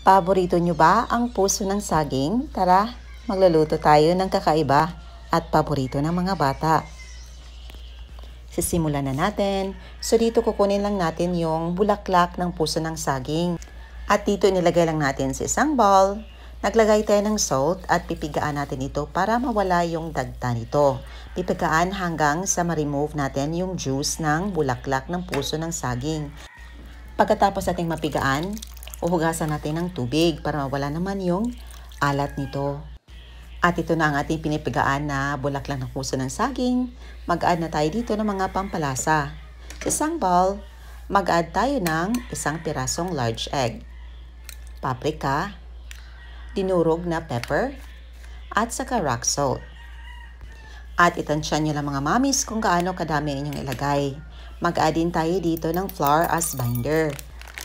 Paborito nyo ba ang puso ng saging? Tara, magluluto tayo ng kakaiba at paborito ng mga bata. Sisimulan na natin. So dito kukunin lang natin yung bulaklak ng puso ng saging. At dito nilagay lang natin sa isang bowl. Naglagay tayo ng salt at pipigaan natin ito para mawala yung dagta nito. Pipigaan hanggang sa ma-remove natin yung juice ng bulaklak ng puso ng saging. Pagkatapos nating mapigaan, uhugasan natin ng tubig para mawala naman yung alat nito. At ito na ang ating pinipigaan na bulaklak ng puso ng saging. Mag-add na tayo dito ng mga pampalasa. Sa isang bowl, mag-add tayo ng isang pirasong large egg, paprika, dinurog na pepper, at saka rock salt. At itansya nyo lang mga mamis kung gaano kadami inyong ilagay. Mag-add din tayo dito ng flour as binder.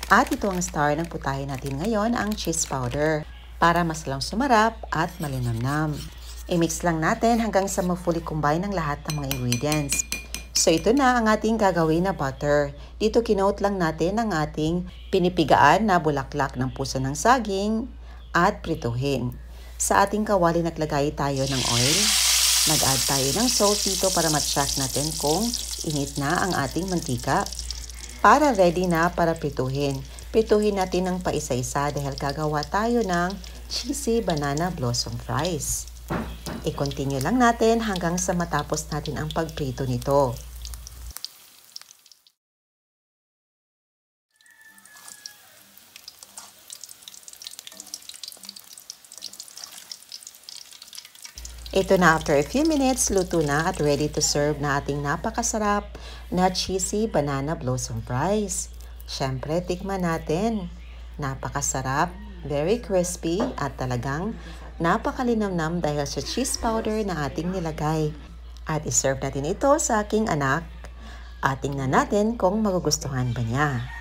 At ito ang star ng putahe natin ngayon, ang cheese powder, para mas lalong sumarap at malinamnam. I-mix lang natin hanggang sa ma-fully combine ng lahat ng mga ingredients. So ito na ang ating gagawin na butter. Dito kinote lang natin ang ating pinipigaan na bulaklak ng puso ng saging at prituhin. Sa ating kawali naglagay tayo ng oil. Nag-add tayo ng salt dito para ma-check natin kung init na ang ating mantika. Para ready na para prituhin. Prituhin natin ng paisa-isa dahil gagawa tayo ng cheesy banana blossom fries. I-continue lang natin hanggang sa matapos natin ang pagprito nito. Ito na, after a few minutes, luto na at ready to serve na ating napakasarap na cheesy banana blossom fries. Siyempre, tikman natin. Napakasarap, very crispy at talagang napakalinamnam dahil sa cheese powder na ating nilagay. At iserve natin ito sa aking anak at tingnan natin kung magugustuhan ba niya.